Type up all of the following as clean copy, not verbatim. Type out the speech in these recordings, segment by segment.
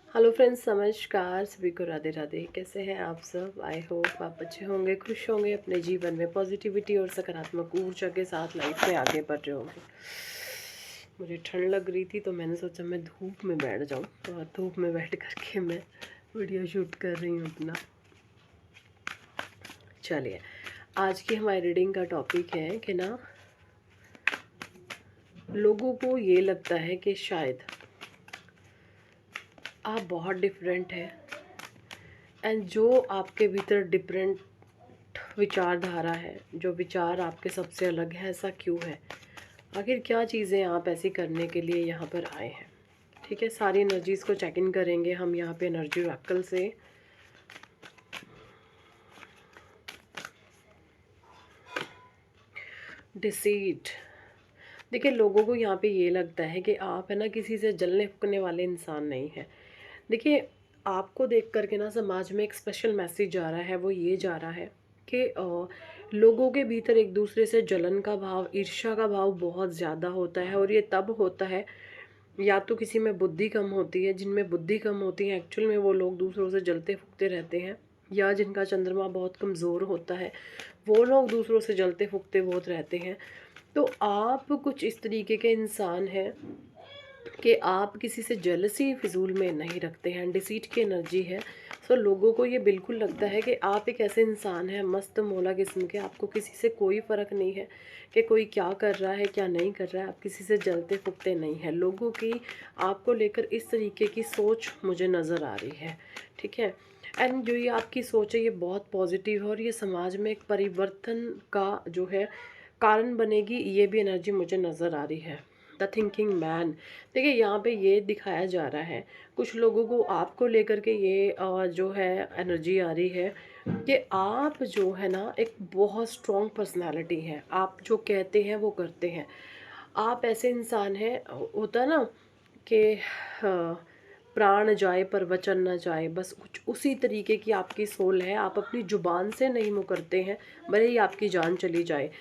Hello friends, नमस्कार। सभी को राधे राधे। कैसे हैं आप सब? आई होप आप अच्छे होंगे, खुश होंगे, अपने जीवन में पॉजिटिविटी और सकारात्मक ऊर्जा के साथ लाइफ में आगे बढ़ रहे होंगे। मुझे ठंड लग रही थी तो मैंने सोचा मैं धूप में बैठ जाऊं, और धूप में बैठ करके मैं वीडियो शूट कर रही हूँ अपना। चलिए, आज की हमारी रीडिंग का टॉपिक है कि ना, लोगों को ये लगता है कि शायद आप बहुत डिफरेंट हैं, एंड जो आपके भीतर डिफरेंट विचारधारा है, जो विचार आपके सबसे अलग है, ऐसा क्यों है? आखिर क्या चीज़ें आप ऐसी करने के लिए यहाँ पर आए हैं? ठीक है, सारी एनर्जीज़ को चेक इन करेंगे हम यहाँ पे एनर्जी ऑरेकल से। डिसीट। देखिए, लोगों को यहाँ पे ये लगता है कि आप है ना किसी से जलने फूकने वाले इंसान नहीं हैं। देखिए, आपको देख करके ना समाज में एक स्पेशल मैसेज जा रहा है। वो ये जा रहा है कि लोगों के भीतर एक दूसरे से जलन का भाव, ईर्ष्या का भाव बहुत ज़्यादा होता है, और ये तब होता है या तो किसी में बुद्धि कम होती है। जिनमें बुद्धि कम होती है एक्चुअल में वो लोग दूसरों से जलते फूकते रहते हैं, या जिनका चंद्रमा बहुत कमज़ोर होता है वो लोग दूसरों से जलते फूकते बहुत रहते हैं। तो आप कुछ इस तरीके के इंसान हैं कि आप किसी से जेलसी फिजूल में नहीं रखते हैं। डिसीट की एनर्जी है। सो लोगों को ये बिल्कुल लगता है कि आप एक ऐसे इंसान हैं मस्त मौला किस्म के, आपको किसी से कोई फ़र्क नहीं है कि कोई क्या कर रहा है क्या नहीं कर रहा है। आप किसी से जलते फूकते नहीं हैं। लोगों की आपको लेकर इस तरीके की सोच मुझे नज़र आ रही है। ठीक है, एंड जो ये आपकी सोच है ये बहुत पॉजिटिव है, और ये समाज में एक परिवर्तन का जो है कारण बनेगी, ये भी एनर्जी मुझे नज़र आ रही है। The thinking man. देखिए, यहाँ पे ये दिखाया जा रहा है कुछ लोगों को आपको लेकर के ये जो है एनर्जी आ रही है कि आप जो है ना एक बहुत स्ट्रॉन्ग पर्सनालिटी है। आप जो कहते हैं वो करते हैं। आप ऐसे इंसान हैं, होता है ना कि प्राण जाए पर वचन न जाए, बस कुछ उसी तरीके की आपकी सोल है। आप अपनी ज़ुबान से नहीं मुकरते हैं, भले ही आपकी जान चली जाए।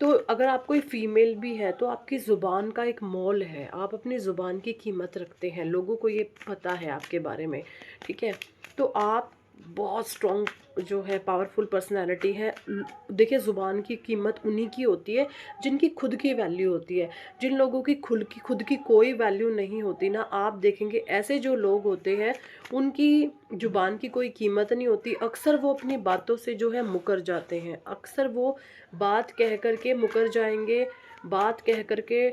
तो अगर आप कोई फीमेल भी है तो आपकी ज़ुबान का एक मोल है, आप अपनी ज़ुबान की कीमत रखते हैं। लोगों को ये पता है आपके बारे में। ठीक है, तो आप बहुत स्ट्रॉन्ग जो है पावरफुल पर्सनालिटी है। देखिए, ज़ुबान की कीमत उन्हीं की होती है जिनकी खुद की वैल्यू होती है। जिन लोगों की खुद की कोई वैल्यू नहीं होती ना, आप देखेंगे ऐसे जो लोग होते हैं उनकी ज़ुबान की कोई कीमत नहीं होती। अक्सर वो अपनी बातों से जो है मुकर जाते हैं। अक्सर वो बात कह कर के मुकर जाएंगे, बात कह कर के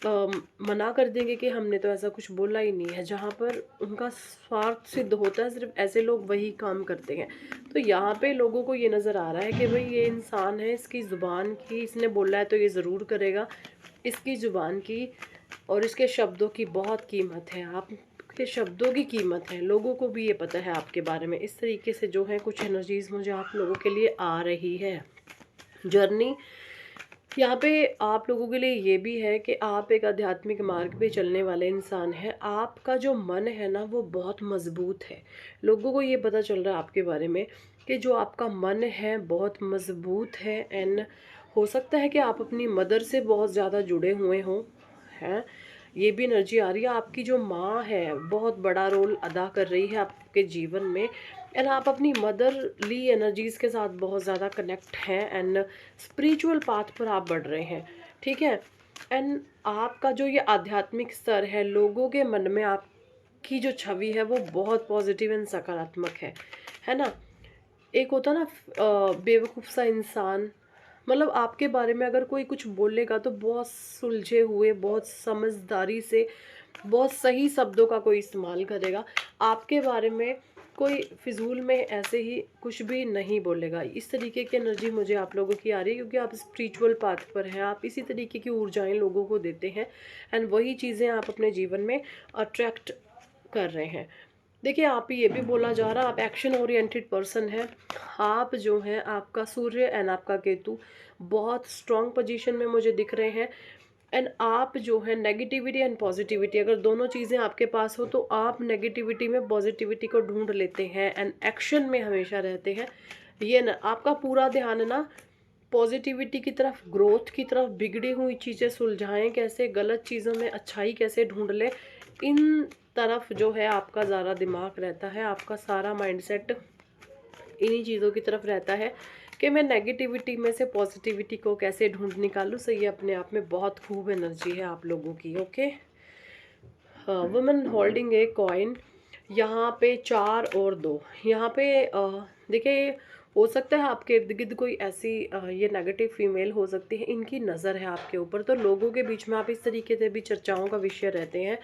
मना कर देंगे कि हमने तो ऐसा कुछ बोला ही नहीं है। जहाँ पर उनका स्वार्थ सिद्ध होता है, सिर्फ ऐसे लोग वही काम करते हैं। तो यहाँ पे लोगों को ये नज़र आ रहा है कि भाई ये इंसान है, इसकी ज़ुबान की, इसने बोला है तो ये ज़रूर करेगा। इसकी ज़ुबान की और इसके शब्दों की बहुत कीमत है। आपके शब्दों की कीमत है, लोगों को भी ये पता है आपके बारे में। इस तरीके से जो है कुछ एनर्जीज़ मुझे आप लोगों के लिए आ रही है। जर्नी यहाँ पे आप लोगों के लिए ये भी है कि आप एक आध्यात्मिक मार्ग पे चलने वाले इंसान हैं। आपका जो मन है ना वो बहुत मजबूत है। लोगों को ये पता चल रहा है आपके बारे में कि जो आपका मन है बहुत मजबूत है। एंड हो सकता है कि आप अपनी मदर से बहुत ज़्यादा जुड़े हुए हों, हैं। ये भी एनर्जी आ रही है। आपकी जो माँ है बहुत बड़ा रोल अदा कर रही है आपके जीवन में, एंड आप अपनी मदरली एनर्जीज़ के साथ बहुत ज़्यादा कनेक्ट हैं, एंड स्पिरिचुअल पाथ पर आप बढ़ रहे हैं। ठीक है, एंड आपका जो ये आध्यात्मिक स्तर है, लोगों के मन में आपकी जो छवि है वो बहुत पॉजिटिव एंड सकारात्मक है ना। एक होता ना बेवकूफ़ सा इंसान, मतलब आपके बारे में अगर कोई कुछ बोलेगा तो बहुत सुलझे हुए, बहुत समझदारी से, बहुत सही शब्दों का कोई इस्तेमाल करेगा। आपके बारे में कोई फिजूल में ऐसे ही कुछ भी नहीं बोलेगा। इस तरीके की एनर्जी मुझे आप लोगों की आ रही है, क्योंकि आप स्पिरिचुअल पाथ पर हैं। आप इसी तरीके की ऊर्जाएं लोगों को देते हैं, एंड वही चीज़ें आप अपने जीवन में अट्रैक्ट कर रहे हैं। देखिए, आप ये भी बोला जा रहा, आप एक्शन ओरिएंटेड पर्सन हैं। आप जो हैं, आपका सूर्य एंड आपका केतु बहुत स्ट्रॉन्ग पोजीशन में मुझे दिख रहे हैं। एंड आप जो है नेगेटिविटी एंड पॉजिटिविटी, अगर दोनों चीज़ें आपके पास हो तो आप नेगेटिविटी में पॉजिटिविटी को ढूंढ लेते हैं, एंड एक्शन में हमेशा रहते हैं। ये ना आपका पूरा ध्यान है ना पॉजिटिविटी की तरफ, ग्रोथ की तरफ, बिगड़ी हुई चीज़ें सुलझाएं कैसे, गलत चीज़ों में अच्छाई कैसे ढूंढ लें, इन तरफ जो है आपका ज़्यादा दिमाग रहता है, आपका सारा माइंडसेट इन्हीं चीज़ों की तरफ रहता है कि मैं नेगेटिविटी में से पॉजिटिविटी को कैसे ढूंढ निकालूं। सो ये अपने आप में बहुत खूब एनर्जी है आप लोगों की। Okay, women holding a coin, यहाँ पे 4 और 2, यहाँ पे देखिए हो सकता है आपके इर्द गिर्द कोई ऐसी ये नेगेटिव फीमेल हो सकती है, इनकी नज़र है आपके ऊपर। तो लोगों के बीच में आप इस तरीके से भी चर्चाओं का विषय रहते हैं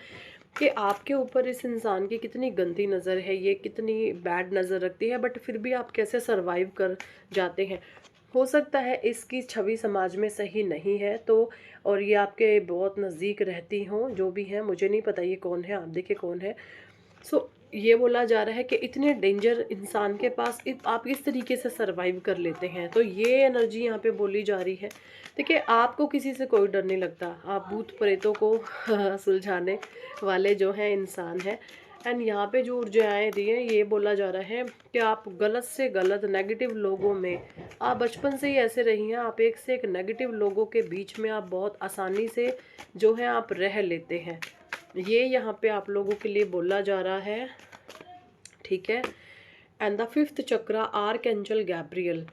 कि आपके ऊपर इस इंसान की कितनी गंदी नज़र है, ये कितनी बैड नज़र रखती है, बट फिर भी आप कैसे सरवाइव कर जाते हैं। हो सकता है इसकी छवि समाज में सही नहीं है, तो और ये आपके बहुत नज़दीक रहती हों, जो भी हैं, मुझे नहीं पता ये कौन है, आप देखिए कौन है। सो ये बोला जा रहा है कि इतने डेंजर इंसान के पास आप इस तरीके से सरवाइव कर लेते हैं। तो ये एनर्जी यहाँ पे बोली जा रही है। देखिए आपको किसी से कोई डर नहीं लगता, आप भूत प्रेतों को सुलझाने वाले जो हैं इंसान हैं। एंड यहाँ पे जो ऊर्जाएँ दी हैं, ये बोला जा रहा है कि आप गलत से गलत नेगेटिव लोगों में, आप बचपन से ही ऐसे रही हैं, आप एक से एक नेगेटिव लोगों के बीच में आप बहुत आसानी से जो है आप रह लेते हैं। ये यहाँ पे आप लोगों के लिए बोला जा रहा है, ठीक है। And the 5th chakra arc angel Gabriel.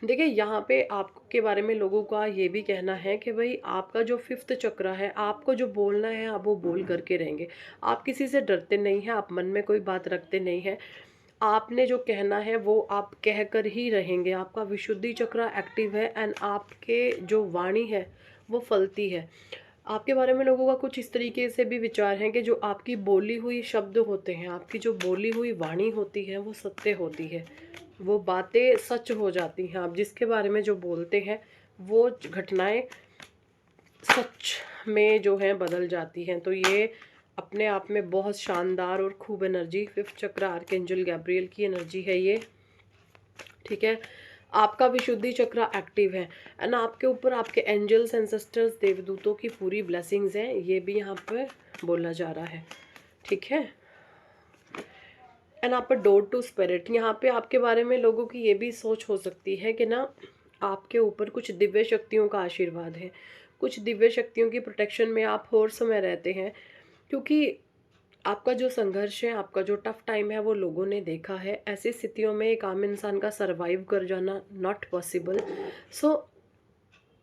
देखिए यहाँ पे आपके बारे में लोगों का ये भी कहना है कि भाई आपका जो 5th चक्रा है, आपको जो बोलना है आप वो बोल करके रहेंगे। आप किसी से डरते नहीं हैं, आप मन में कोई बात रखते नहीं हैं, आपने जो कहना है वो आप कह कर ही रहेंगे। आपका विशुद्धि चक्र एक्टिव है एंड आपके जो वाणी है वो फलती है। आपके बारे में लोगों का कुछ इस तरीके से भी विचार हैं कि जो आपकी बोली हुई शब्द होते हैं, आपकी जो बोली हुई वाणी होती है वो सत्य होती है, वो बातें सच हो जाती हैं। आप जिसके बारे में जो बोलते हैं वो घटनाएं सच में जो है बदल जाती हैं। तो ये अपने आप में बहुत शानदार और खूब एनर्जी 5th चक्र आर्कएंजल गैब्रियल की एनर्जी है ये, ठीक है। आपका विशुद्धि चक्र एक्टिव है एंड आपके ऊपर आपके एंजल्स एंसेस्टर्स देवदूतों की पूरी ब्लेसिंग्स हैं, ये भी यहाँ पर बोला जा रहा है, ठीक है। एंड आप डोर टू स्पिरिट, यहाँ पे आपके बारे में लोगों की ये भी सोच हो सकती है कि ना आपके ऊपर कुछ दिव्य शक्तियों का आशीर्वाद है, कुछ दिव्य शक्तियों की प्रोटेक्शन में आप हर समय रहते हैं, क्योंकि आपका जो संघर्ष है, आपका जो टफ टाइम है वो लोगों ने देखा है। ऐसी स्थितियों में एक आम इंसान का सरवाइव कर जाना नॉट पॉसिबल। सो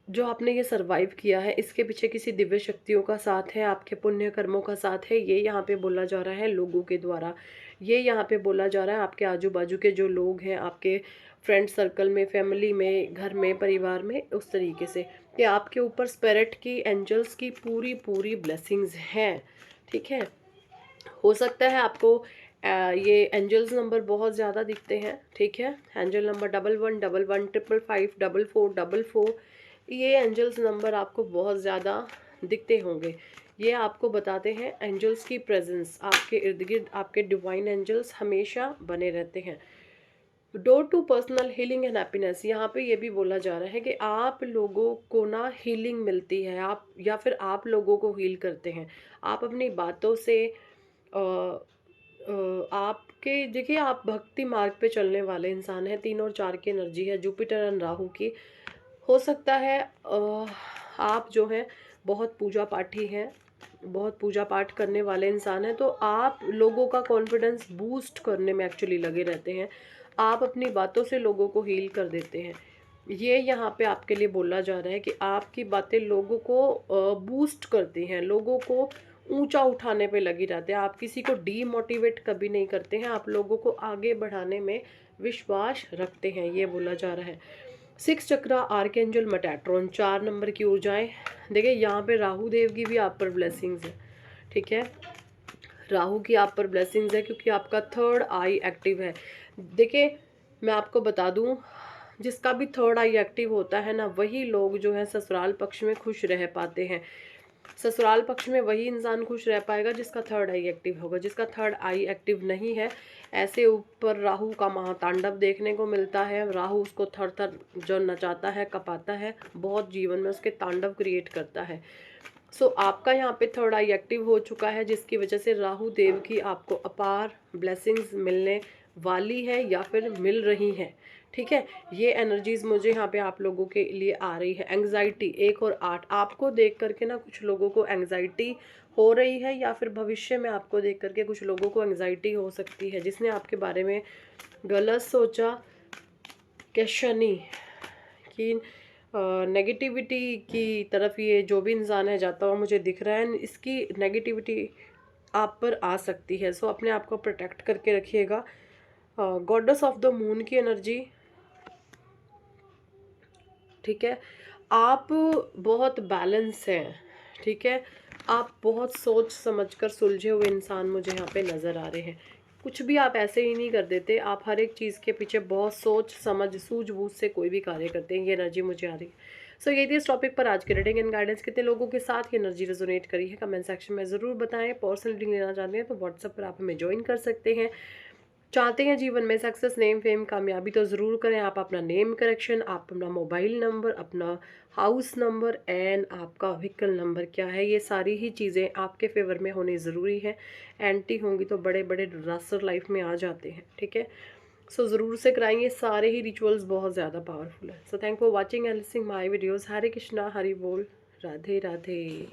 जो आपने ये सरवाइव किया है इसके पीछे किसी दिव्य शक्तियों का साथ है, आपके पुण्य कर्मों का साथ है, ये यहाँ पे बोला जा रहा है लोगों के द्वारा। ये यहाँ पे बोला जा रहा है आपके आजू बाजू के जो लोग हैं, आपके फ्रेंड सर्कल में, फैमिली में, घर में, परिवार में, उस तरीके से कि आपके ऊपर स्पिरिट की, एंजल्स की पूरी पूरी ब्लेसिंग्स हैं, ठीक है। हो सकता है आपको ये एंजल्स नंबर बहुत ज़्यादा दिखते हैं, ठीक है। एंजल नंबर 1111 555 4444, ये एंजल्स नंबर आपको बहुत ज़्यादा दिखते होंगे। ये आपको बताते हैं एंजल्स की प्रेजेंस, आपके इर्द गिर्द आपके डिवाइन एंजल्स हमेशा बने रहते हैं। Door to personal healing and happiness, यहाँ पे ये भी बोला जा रहा है कि आप लोगों को ना हीलिंग मिलती है, आप या फिर आप लोगों को हील करते हैं। आप अपनी बातों से आपके देखिए आप भक्ति मार्ग पे चलने वाले इंसान हैं। 3 और 4 की एनर्जी है, जुपिटर एंड राहु की। हो सकता है आप जो हैं बहुत पूजा पाठी हैं, बहुत पूजा पाठ करने वाले इंसान हैं, तो आप लोगों का कॉन्फिडेंस बूस्ट करने में एक्चुअली लगे रहते हैं। आप अपनी बातों से लोगों को हील कर देते हैं। ये यहाँ पे आपके लिए बोला जा रहा है कि आपकी बातें लोगों को बूस्ट करती हैं, लोगों को ऊंचा उठाने पे लगी रहते हैं। आप किसी को डीमोटिवेट कभी नहीं करते हैं, आप लोगों को आगे बढ़ाने में विश्वास रखते हैं, ये बोला जा रहा है। 6 चक्रा आर्कएंजल मेटाट्रॉन, 4 नंबर की ऊर्जाएं। देखिए यहाँ पे राहु देव की भी आप पर ब्लेसिंग्स है, ठीक है। राहु की आप पर ब्लेसिंग्स है क्योंकि आपका 3rd आई एक्टिव है। देखिए मैं आपको बता दूं, जिसका भी 3rd आई एक्टिव होता है ना, वही लोग जो है ससुराल पक्ष में खुश रह पाते हैं। ससुराल पक्ष में वही इंसान खुश रह पाएगा जिसका 3rd आई एक्टिव होगा। जिसका 3rd आई एक्टिव नहीं है, ऐसे ऊपर राहु का महातांडव देखने को मिलता है। राहु उसको थर थर जो नचाता है, कपाता है, बहुत जीवन में उसके तांडव क्रिएट करता है। सो आपका यहाँ पे 3rd आई एक्टिव हो चुका है, जिसकी वजह से राहु देव की आपको अपार ब्लेसिंग्स मिलने वाली है या फिर मिल रही हैं, ठीक है। ये एनर्जीज मुझे यहाँ पे आप लोगों के लिए आ रही है। एंग्जाइटी 1 और 8, आपको देख करके ना कुछ लोगों को एंग्जाइटी हो रही है, या फिर भविष्य में आपको देख करके कुछ लोगों को एंग्जाइटी हो सकती है, जिसने आपके बारे में गलत सोचा कि शनि की नेगेटिविटी की तरफ ये जो भी इंसान है जाता हुआ मुझे दिख रहा है, इसकी नेगेटिविटी आप पर आ सकती है। सो अपने आप को प्रोटेक्ट करके रखिएगा। गॉडेस ऑफ द मून की एनर्जी, ठीक है, आप बहुत बैलेंस हैं, ठीक है, आप बहुत सोच समझकर सुलझे हुए इंसान मुझे यहाँ पे नज़र आ रहे हैं। कुछ भी आप ऐसे ही नहीं कर देते, आप हर एक चीज़ के पीछे बहुत सोच समझ सूझबूझ से कोई भी कार्य करते हैं, ये एनर्जी मुझे आ रही है। सो ये थी इस टॉपिक पर आज की रीडिंग एंड गाइडेंस। कितने लोगों के साथ ये एनर्जी रेजोनेट करी है कमेंट सेक्शन में ज़रूर बताएं। पर्सनल रीडिंग लेना चाहते हैं तो व्हाट्सएप पर आप हमें ज्वाइन कर सकते हैं। चाहते हैं जीवन में सक्सेस, नेम, फेम, कामयाबी, तो ज़रूर करें। आप अपना नेम करेक्शन, आप अपना मोबाइल नंबर, अपना हाउस नंबर एंड आपका व्हीकल नंबर क्या है, ये सारी ही चीज़ें आपके फेवर में होनी ज़रूरी है। एंटी होंगी तो बड़े बड़े डिजास्टर लाइफ में आ जाते हैं, ठीक है। सो ज़रूर से कराएंगे, सारे ही रिचुअल्स बहुत ज़्यादा पावरफुल है। So thank for watching and listening my videos. Hare Krishna, Hari बोल, राधे राधे।